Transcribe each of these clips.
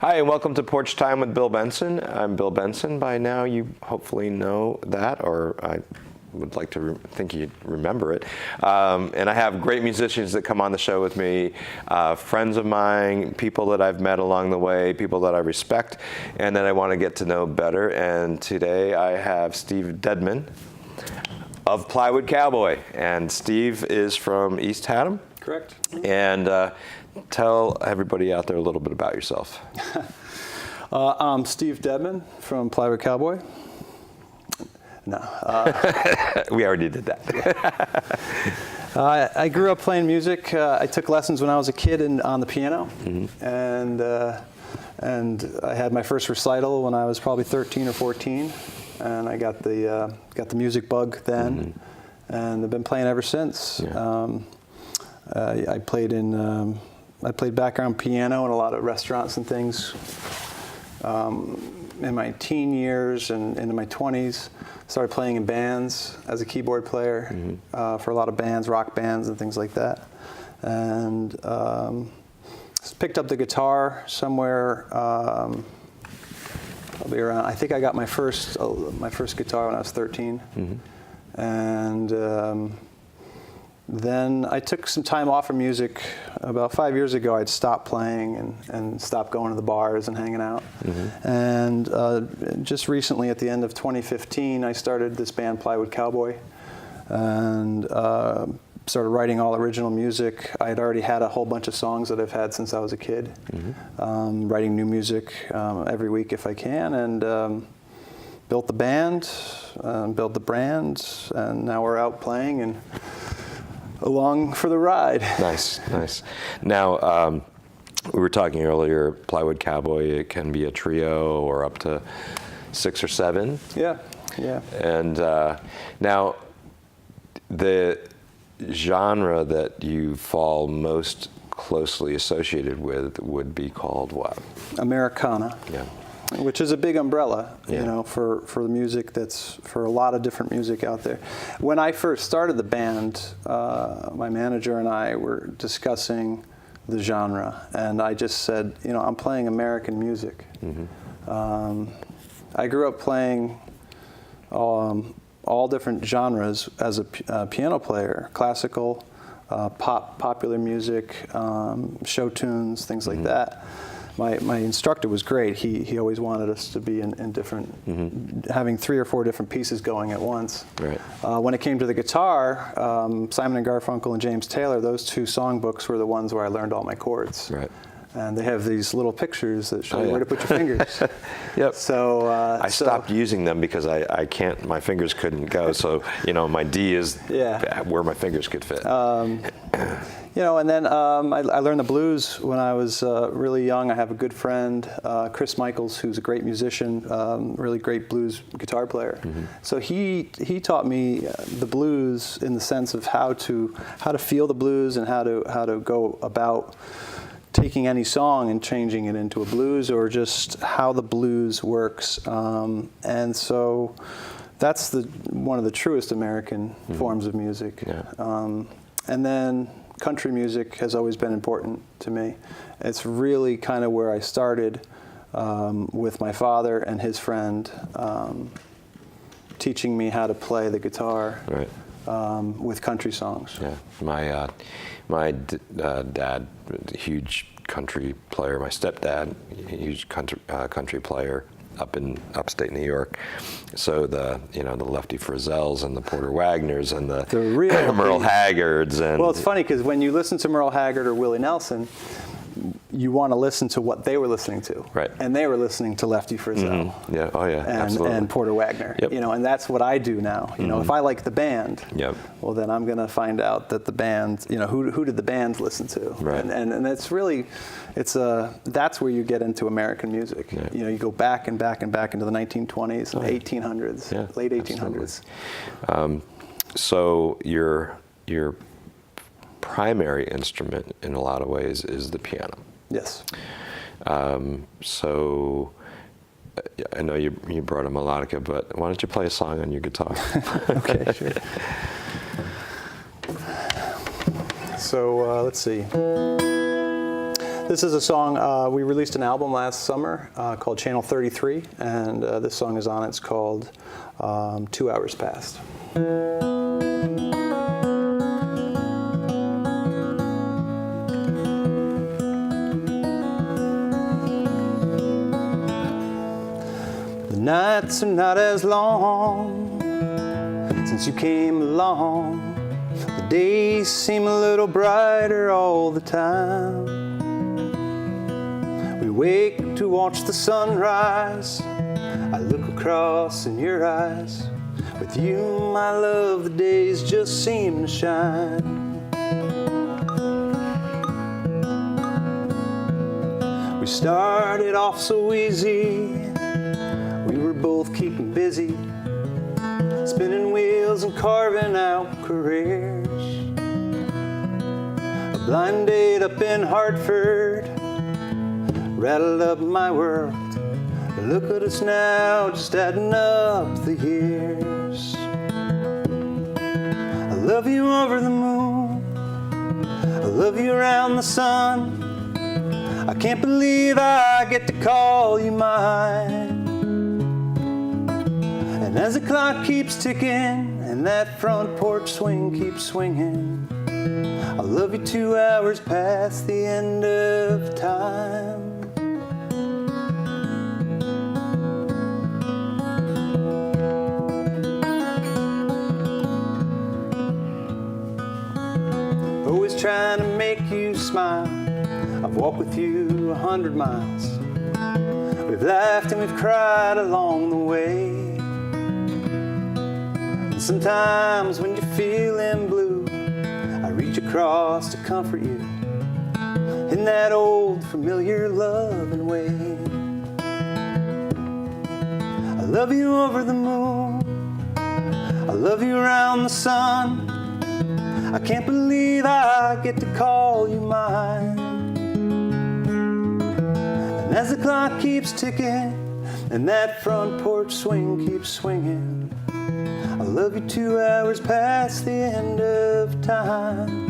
Hi, and welcome to Porch Time with Bill Benson. I'm Bill Benson. By now, you hopefully know that, or I would like to think you remember it. And I have great musicians that come on the show with me, friends of mine, people that I've met along the way, people that I respect, and that I want to get to know better. And today I have Steve Dedman of Plywood Cowboy. And Steve is from East Haddam. Correct. And tell everybody out there a little bit about yourself. I'm Steve Dedman from Plywood Cowboy. No. We already did that. I grew up playing music. I took lessons when I was a kid on the piano, and I had my first recital when I was probably 13 or 14, and I got the music bug then, and I've been playing ever since. Yeah. I played background piano in a lot of restaurants and things in my teen years and into my 20s. Started playing in bands as a keyboard player for a lot of bands, rock bands and things like that. And picked up the guitar somewhere probably around, I think I got my first guitar when I was 13. And then I took some time off of music. About 5 years ago, I'd stopped playing and stopped going to the bars and hanging out. And just recently, at the end of 2015, I started this band, Plywood Cowboy, and started writing all original music. I had already had a whole bunch of songs that I've had since I was a kid, writing new music every week if I can, and built the band, built the brand, and now we're out playing and along for the ride. Nice, nice. Now, we were talking earlier, Plywood Cowboy, it can be a trio or up to 6 or 7. Yeah, yeah. And now, the genre that you fall most closely associated with would be called what? Americana. Yeah. Which is a big umbrella, Yeah. you know, for the music that's for a lot of different music out there. When I first started the band, my manager and I were discussing the genre, and I just said, you know, I'm playing American music. I grew up playing all different genres as a piano player: classical, pop, popular music, show tunes, things like that. My instructor was great. He always wanted us to be in different, having 3 or 4 different pieces going at once. Right. When it came to the guitar, Simon and Garfunkel and James Taylor, those 2 songbooks were the ones where I learned all my chords. Right. And they have these little pictures that show you where to put your fingers. Yep. So I stopped using them because I can't. My fingers couldn't go. So you know, my D is where my fingers could fit. You know, and then I learned the blues when I was really young. I have a good friend, Chris Michaels, who's a great musician, really great blues guitar player. So he taught me the blues in the sense of how to feel the blues and how to go about taking any song and changing it into a blues, or just how the blues works. And so that's one of the truest American forms of music. Yeah. And then country music has always been important to me. It's really kind of where I started with my father and his friend teaching me how to play the guitar with country songs. Yeah, my dad, huge country player. My stepdad, huge country player up in upstate New York. So the Lefty Frizzels and the Porter Wagners and the real Merle Haggards. And well, it's funny because when you listen to Merle Haggard or Willie Nelson, you want to listen to what they were listening to. Right. And they were listening to Lefty Frizzell. Yeah. Oh yeah. Absolutely. And Porter Wagner. Yep. You know, and that's what I do now. You know, if I like the band, well then I'm going to find out that the band, you know, who did the band listen to? Right. And it's really, that's where you get into American music. Yeah. You know, you go back and back and back into the 1920s and 1800s, late 1800s. So your primary instrument in a lot of ways is the piano. Yes. So I know you brought a melodica, but why don't you play a song on your guitar? Okay, sure. So let's see. This is a song, we released an album last summer called Channel 33, and this song is on it. It's called 2 Hours Past. The nights are not as long since you came along. The days seem a little brighter all the time. We wake to watch the sunrise. I look across in your eyes. With you, my love, the days just seem to shine. We started off so easy. We were both keeping busy, spinning wheels and carving out careers. A blind date up in Hartford rattled up my world. Look at us now, just adding up the years. I love you over the moon, I love you around the sun. I can't believe I get to call you mine. And as the clock keeps ticking and that front porch swing keeps swinging, I love you 2 hours past the end of time. Always trying to make you smile. I've walked with you 100 miles. We've laughed and we've cried along the way. And sometimes when you're feeling blue, I reach across to comfort you in that old familiar loving way. I love you over the moon, I love you around the sun. I can't believe I get to call you mine. And as the clock keeps ticking and that front porch swing keeps swinging, I love you 2 hours past the end of time.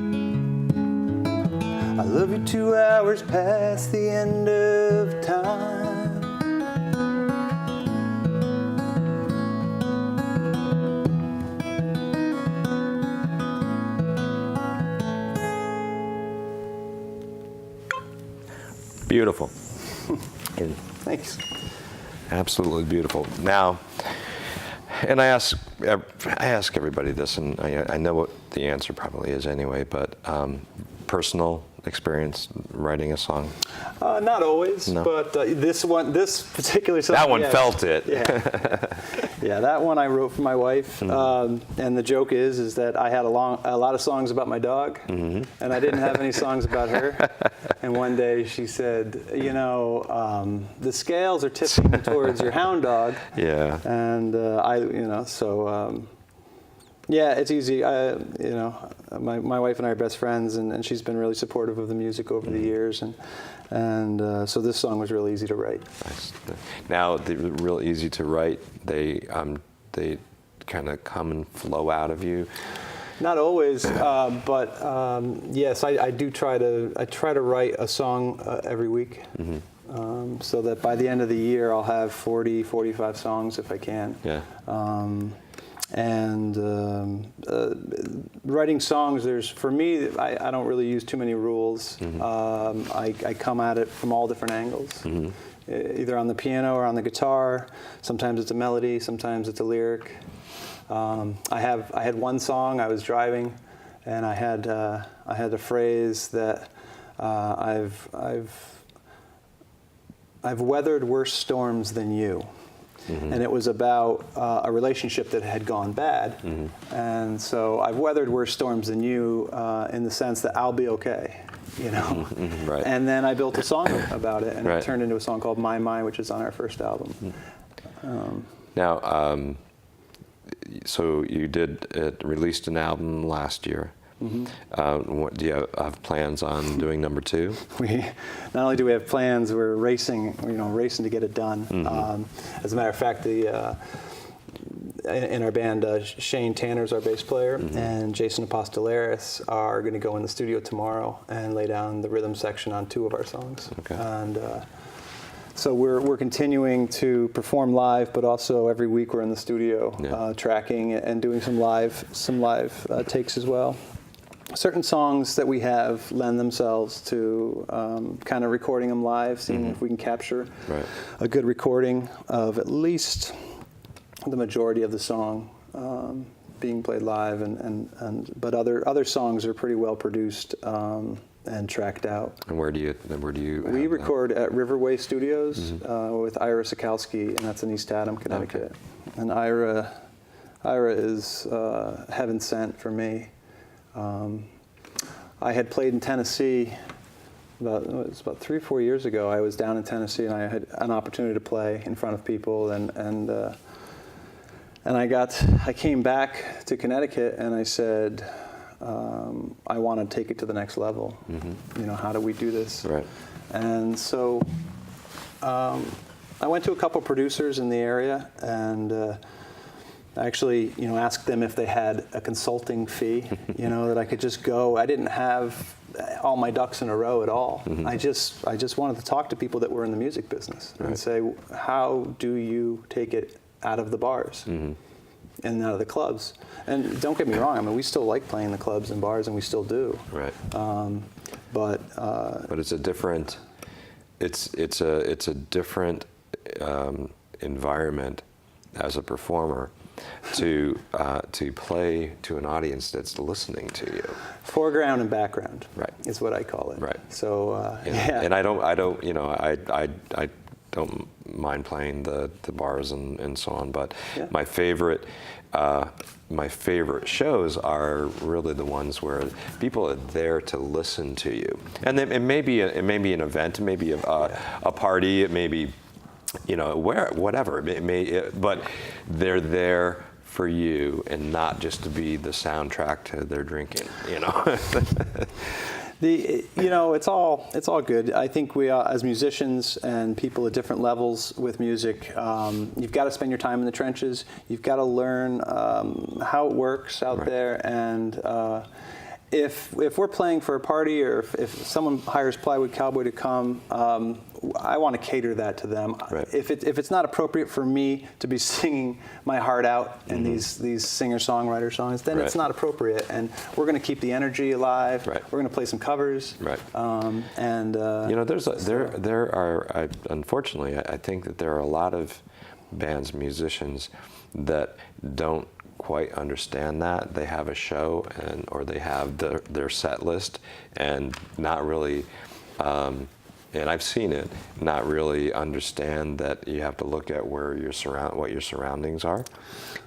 I love you 2 hours past the end of time. Beautiful. Thanks. Absolutely beautiful. Now, and I ask everybody this, and I know what the answer probably is anyway, but personal experience writing a song? Not always, No. but this particular song. That one yeah, felt it. Yeah, that one I wrote for my wife, and the joke is that I had a lot of songs about my dog, and I didn't have any songs about her. And one day she said, you know, the scales are tipping towards your hound dog. Yeah. And yeah, it's easy. My wife and I are best friends, and she's been really supportive of the music over the years, and so this song was really easy to write. Nice. Now, they're real easy to write. They kind of come and flow out of you. Not always, but yes, I try to write a song every week, so that by the end of the year I'll have 40, 45 songs if I can. Yeah. Writing songs, for me, I don't really use too many rules. I come at it from all different angles, either on the piano or on the guitar. Sometimes it's a melody, sometimes it's a lyric. I had one song. I was driving, and I had a phrase that I've weathered worse storms than you. And it was about a relationship that had gone bad. And so I've weathered worse storms than you in the sense that I'll be okay, you know. Right. And then I built a song about it, and Right. it turned into a song called My Mind, which is on our first album. Now, so you released an album last year. What, do you have plans on doing number 2? We not only do we have plans, we're racing to get it done. As a matter of fact, in our band, Shane Tanner's our bass player, Mm-hmm. and Jason Apostolaris are going to go in the studio tomorrow and lay down the rhythm section on 2 of our songs. Okay. And so we're continuing to perform live, but also every week we're in the studio tracking and doing some live takes as well. Certain songs that we have lend themselves to kind of recording them live, seeing if we can capture a good recording of at least the majority of the song being played live, but other songs are pretty well produced and tracked out. And where do you We record at Riverway Studios with Ira Sikowski, and that's in East Haddam, Connecticut. Okay. And Ira is heaven sent for me. I had played in Tennessee about 3 or 4 years ago. I was down in Tennessee, and I had an opportunity to play in front of people, and I came back to Connecticut, and I said, I want to take it to the next level. Mm-hmm. How do we do this? Right. And so I went to a couple producers in the area, and actually, asked them if they had a consulting fee, that I could just go. I didn't have all my ducks in a row at all. Mm-hmm. I just wanted to talk to people that were in the music business and say, how do you take it out of the bars and out of the clubs? And don't get me wrong, I mean, we still like playing the clubs and bars, and we still do. Right. But it's a different, it's a different environment as a performer to play to an audience that's listening to you. Foreground and background, right, is what I call it. Right. So and I don't mind playing the bars and so on, but my favorite shows are really the ones where people are there to listen to you. And it may be an event, it may be a party, it may be whatever it may, but they're there for you and not just to be the soundtrack to their drinking. It's all good. I think we as musicians and people at different levels with music, you've got to spend your time in the trenches. You've got to learn how it works out there, and if we're playing for a party, or if someone hires Plywood Cowboy to come, I want to cater that to them. Right. If it's not appropriate for me to be singing my heart out in these singer-songwriter songs, then it's not appropriate. And we're going to keep the energy alive. Right. We're going to play some covers. Right. Unfortunately, I think that there are a lot of bands, musicians that don't quite understand that. They have a show or they have their set list and not really, and I've seen it, not really understand that you have to look at what your surroundings are,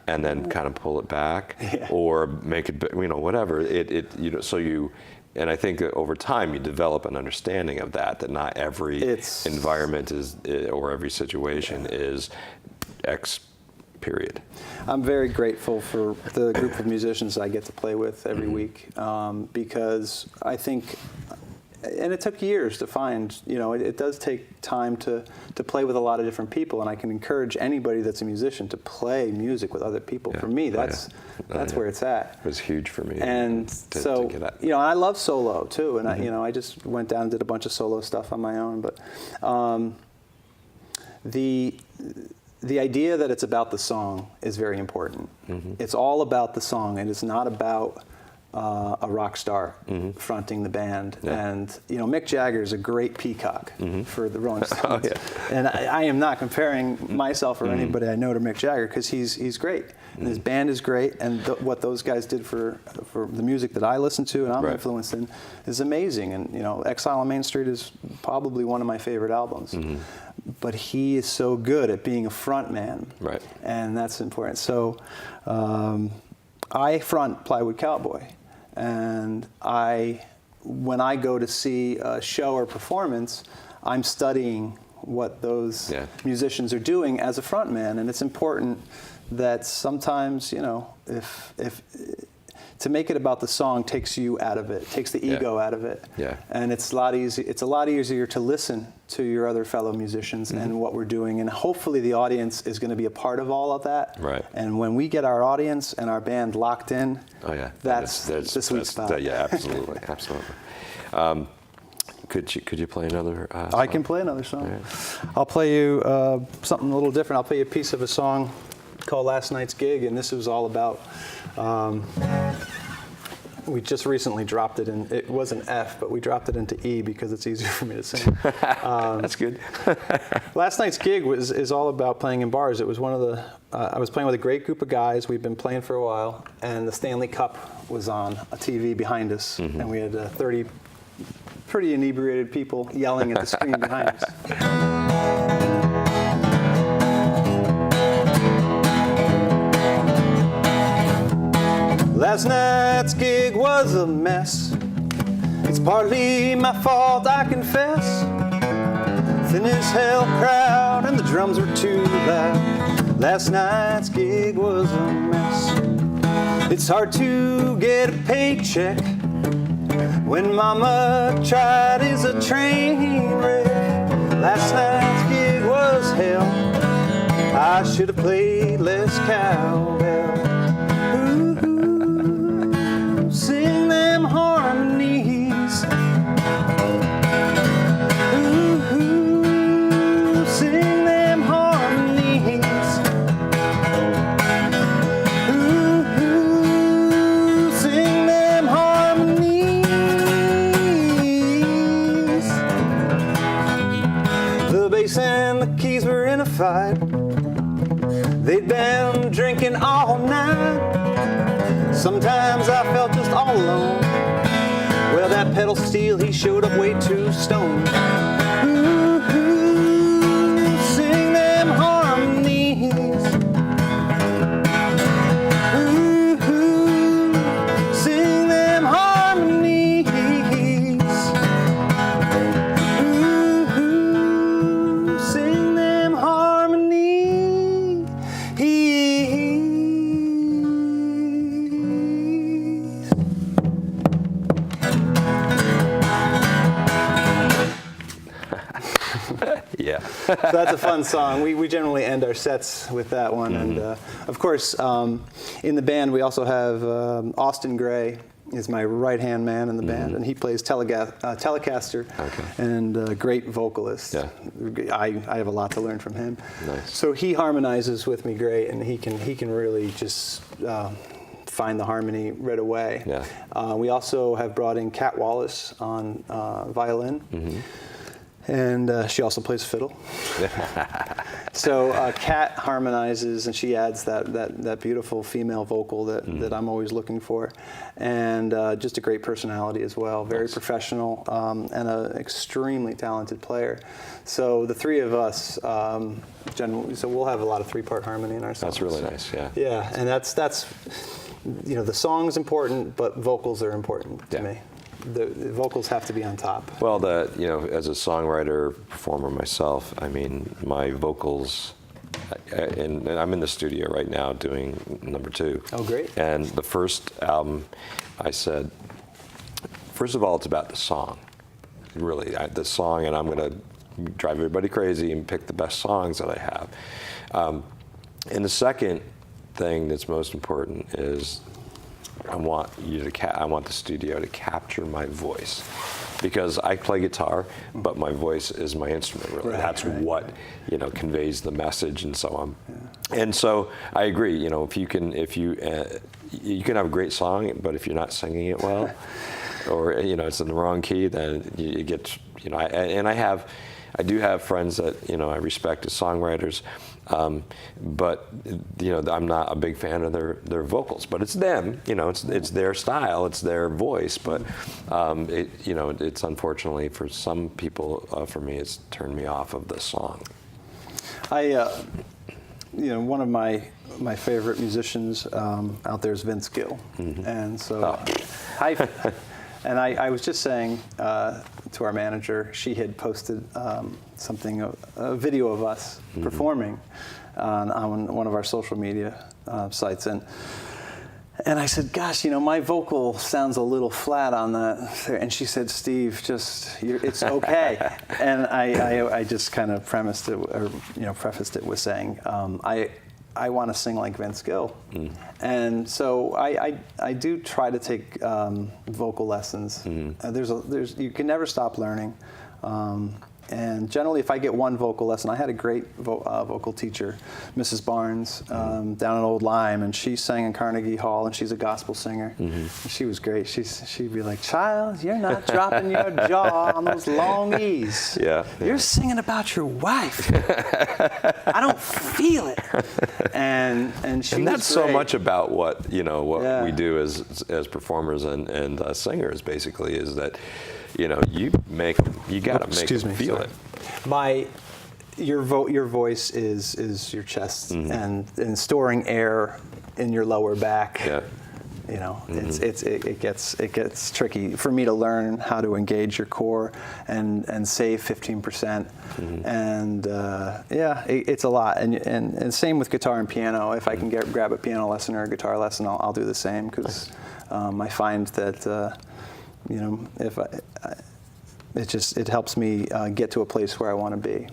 and then kind of pull it back or make it, whatever and I think that over time you develop an understanding of that not every environment or every situation is X period. I'm very grateful for the group of musicians I get to play with every week, because I think, and it took years to find, it does take time to play with a lot of different people, and I can encourage anybody that's a musician to play music with other people. For me, that's where it's at. It was huge for me. And to get at. I love solo too, and I just went down and did a bunch of solo stuff on my own, but the idea that it's about the song is very important. It's all about the song, and it's not about a rock star fronting the band. And Mick Jagger is a great peacock for the Rolling Stones. And I am not comparing myself or anybody I know to Mick Jagger, because he's great, and his band is great, and what those guys did for the music that I listen to and I'm influenced in is amazing. And Exile on Main Street is probably one of my favorite albums. But he is so good at being a front man, and that's important. So I front Plywood Cowboy, and when I go to see a show or performance, I'm studying what those musicians are doing as a front man, and it's important that sometimes, if to make it about the song takes you out of it, takes the ego out of it. Yeah. And it's a lot easier to listen to your other fellow musicians and what we're doing. And hopefully the audience is going to be a part of all of that. Right. And when we get our audience and our band locked in, that's the sweet spot. Yeah, absolutely, absolutely. Could you play another song? I can play another song. Right. I'll play you something a little different. I'll play you a piece of a song called Last Night's Gig, and this was all about, we just recently dropped it in, it was an F, but we dropped it into E because it's easier for me to sing. That's good. Last Night's Gig is all about playing in bars. It was one of the, I was playing with a great group of guys. We've been playing for a while, and the Stanley Cup was on a TV behind us, and we had 30 pretty inebriated people yelling at the screen behind us. Last night's gig was a mess. It's partly my fault, I confess. Thin as hell crowd and the drums were too loud. Last night's gig was a mess. It's hard to get a paycheck when mama tried is a train wreck. Last night's gig was hell. I should have played less cowbell. Ooh, sing them harmonies. Ooh, sing them harmonies. Ooh, sing them harmonies. The bass and the keys were in a fight. They'd been drinking all night. Sometimes I felt just all alone. Well, that pedal steel, he showed up way too stoned. Ooh, ooh, sing them harmonies. Ooh, ooh, sing them harmonies. Ooh, ooh, sing them harmonies. Yeah. So that's a fun song. We generally end our sets with that one. And of course, in the band, we also have Austin Gray is my right-hand man in the band, and he plays Telecaster, and a great vocalist. Yeah. I have a lot to learn from him. Nice. So he harmonizes with me great, and he can really just find the harmony right away. Yeah. We also have brought in Kat Wallace on violin. And she also plays fiddle. So Kat harmonizes, and she adds that beautiful female vocal that I'm always looking for, and just a great personality as well. Very professional, and an extremely talented player. So the three of us, generally, so we'll have a lot of three-part harmony in our songs. That's really nice. Yeah. Yeah, and that's the song's important, but vocals are important to me. The vocals have to be on top. Well, as a songwriter, performer myself, I mean, my vocals, and I'm in the studio right now doing number 2. Oh, great. And the first album, I said, first of all, it's about the song. Really, the song, and I'm going to drive everybody crazy and pick the best songs that I have. And the second thing that's most important is I want the studio to capture my voice, because I play guitar, but my voice is my instrument. Really, that's what conveys the message and so on. Yeah. And so I agree. If you can have a great song, but if you're not singing it well, or it's in the wrong key, then you get I do have friends that I respect as songwriters. But I'm not a big fan of their vocals. But it's them, it's their style, it's their voice. But it's unfortunately for some people, for me, it's turned me off of the song. One of my favorite musicians out there is Vince Gill, and so I was just saying to our manager, she had posted a video of us performing on one of our social media sites, And I said, gosh, my vocal sounds a little flat on that. And she said, Steve, it's okay. And I just kind of prefaced it with saying, I want to sing like Vince Gill. And so I do try to take vocal lessons. You can never stop learning. And generally, if I get one vocal lesson, I had a great vocal teacher, Mrs. Barnes, down in Old Lyme, and she sang in Carnegie Hall, and she's a gospel singer. And she was great. She'd be like, "Child, you're not dropping your jaw on those long E's. You're singing about your wife. I don't feel it." And that's so much about what we do as performers and singers. Basically, is that. You got to make them feel it. Your voice is your chest and storing air in your lower back. It gets tricky for me to learn how to engage your core and save 15%. And it's a lot. And same with guitar and piano. If I can grab a piano lesson or a guitar lesson, I'll do the same because I find that. It helps me get to a place where I want to be.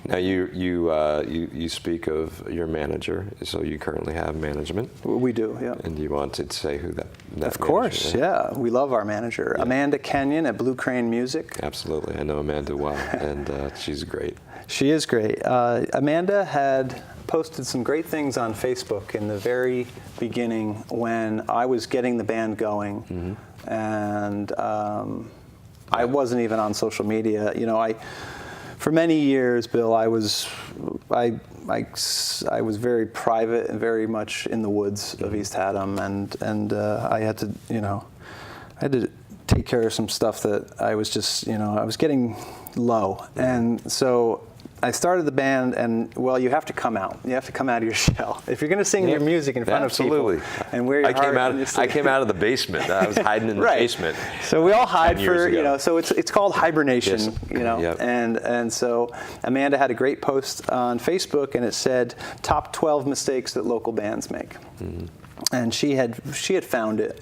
Now you speak of your manager, so you currently have management. We do, yeah. And do you want to say who that Of course, yeah. We love our manager, Amanda Kenyon at Blue Crane Music. Absolutely, I know Amanda well, and she's great. She is great. Amanda had posted some great things on Facebook in the very beginning when I was getting the band going. And I wasn't even on social media. For many years, Bill, I was very private and very much in the woods of East Haddam, and I had to take care of some stuff that I was just, I was getting low, and so I started the band, and you have to come out. You have to come out of your shell if you're going to sing your music in front of people. And wear your heart. I came out of the basement. I was hiding in the basement. So we all hide for So it's called hibernation. And so Amanda had a great post on Facebook, and it said top 12 mistakes that local bands make. And she had found it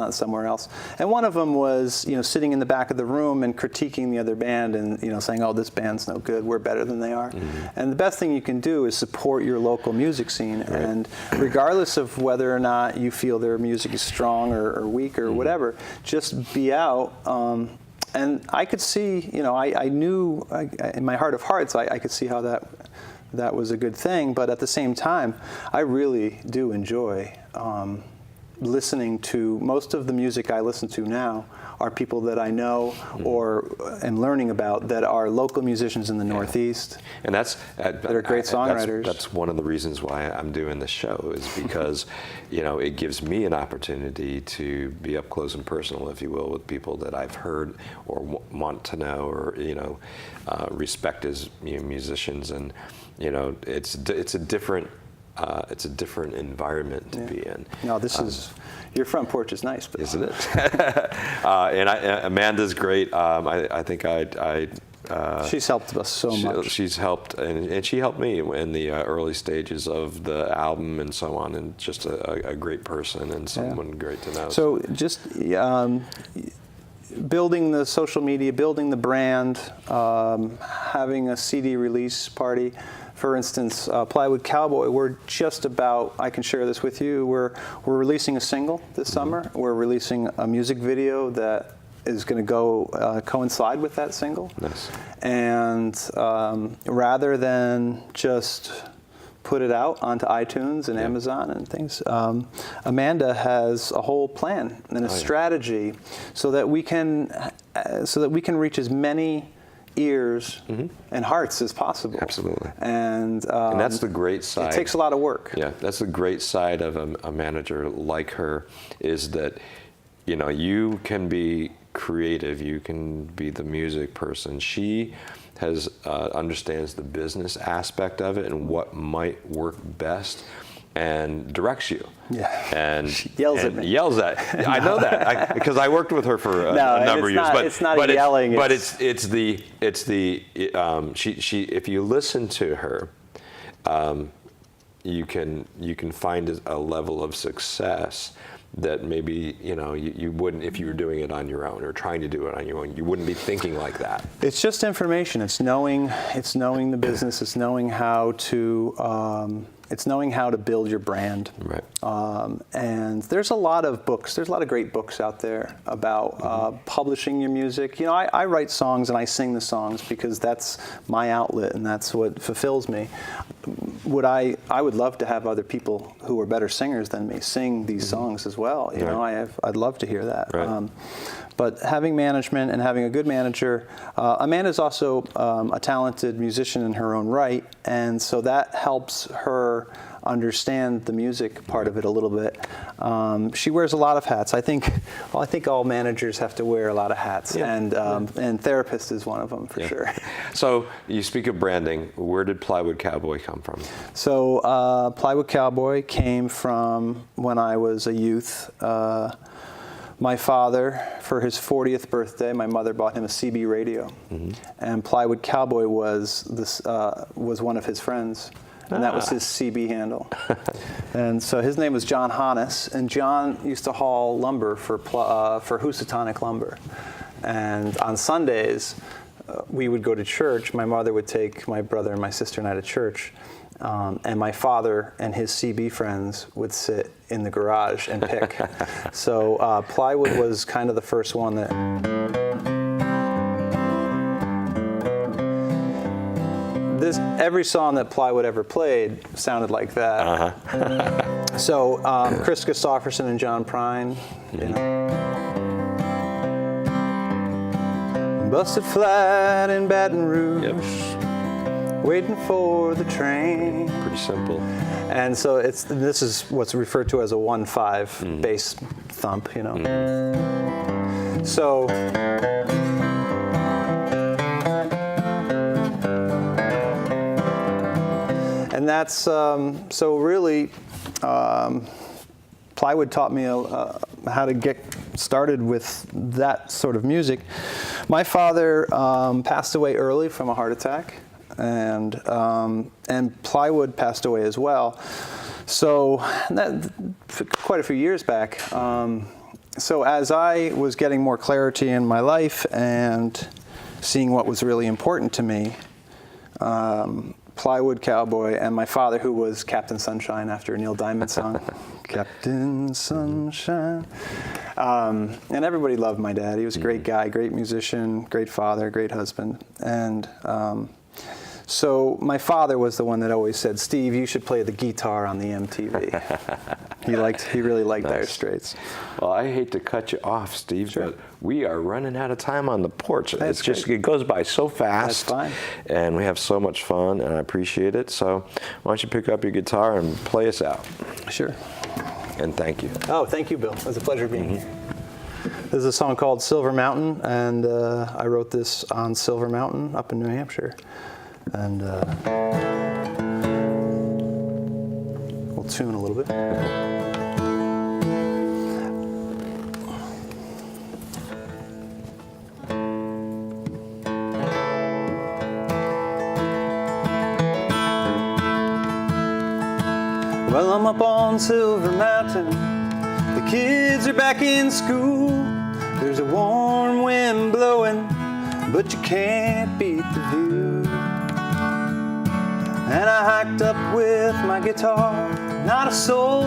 somewhere else. And one of them was, sitting in the back of the room and critiquing the other band and, saying, "Oh, this band's no good. We're better than they are." And the best thing you can do is support your local music scene. Right. And regardless of whether or not you feel their music is strong or weak or whatever, just be out. And I could see, I knew in my heart of hearts, I could see how that was a good thing, but at the same time, I really do enjoy listening to most of the music I listen to now are people that I know or am learning about that are local musicians in the Northeast. And that are great songwriters. That's one of the reasons why I'm doing this show is because, it gives me an opportunity to be up close and personal, if you will, with people that I've heard or want to know or, respect as musicians. And, it's a different environment to be in. No, your front porch is nice, but isn't it? And Amanda's great. I think she's helped us so much. She's helped, and she helped me in the early stages of the album and so on, and just a great person and someone great to know. So just building the social media, building the brand, having a CD release party. For instance, Plywood Cowboy, we're just about, I can share this with you, we're releasing a single this summer. We're releasing a music video that is going to go coincide with that single. Nice. And rather than just put it out onto iTunes and Amazon and things, Amanda has a whole plan and a strategy so that we can reach as many ears and hearts as possible. Absolutely. And that's the great side. It takes a lot of work. Yeah, that's the great side of a manager like her is that, you can be creative, you can be the music person. She understands the business aspect of it and what might work best and directs you. Yeah. And she yells at me. Yells at. I know that because I worked with her for a number of years. But it's not yelling. It's the she if you listen to her, you can find a level of success that maybe you wouldn't if you were doing it on your own or trying to do it on your own. You wouldn't be thinking like that. It's just information. It's knowing the business. It's knowing how to build your brand. Right. And there's a lot of books. There's a lot of great books out there about publishing your music. I write songs and I sing the songs because that's my outlet and that's what fulfills me. I would love to have other people who are better singers than me sing these songs as well. I'd love to hear that. Right. But having management and having a good manager, Amanda's also a talented musician in her own right, and so that helps her understand the music part of it a little bit. She wears a lot of hats. I think all managers have to wear a lot of hats, and therapist is one of them for sure. So you speak of branding. Where did Plywood Cowboy come from? So Plywood Cowboy came from when I was a youth. My father, for his 40th birthday, my mother bought him a CB radio, and Plywood Cowboy was one of his friends. And that was his CB handle. And so his name was John Hannes, and John used to haul lumber for Housatonic Lumber. And on Sundays, we would go to church. My mother would take my brother and my sister and I to church. And my father and his CB friends would sit in the garage and pick. So Plywood was kind of the first one that... Every song that Plywood ever played sounded like that. So Chris Christopherson and John Prine, busted flat in Baton Rouge, waiting for the train. Pretty simple. And so this is what's referred to as a 1/5 bass thump, So. And that's, so really, Plywood taught me how to get started with that sort of music. My father passed away early from a heart attack, and Plywood passed away as well. So that quite a few years back. So as I was getting more clarity in my life and seeing what was really important to me, Plywood Cowboy and my father, who was Captain Sunshine after a Neil Diamond song. Captain Sunshine. And everybody loved my dad. He was a great guy, great musician, great father, great husband. And so my father was the one that always said, "Steve, you should play the guitar on the MTV." He really liked Dire Straits. Well, I hate to cut you off, Steve, but we are running out of time on the porch. That's it goes by so fast. That's fine. And we have so much fun, and I appreciate it. So why don't you pick up your guitar and play us out? Sure. And thank you. Oh, thank you, Bill. It was a pleasure being here. This is a song called Silver Mountain, and I wrote this on Silver Mountain up in New Hampshire. And we'll tune a little bit. Well, I'm up on Silver Mountain. The kids are back in school. There's a warm wind blowing, but you can't beat the view. And I hiked up with my guitar. Not a soul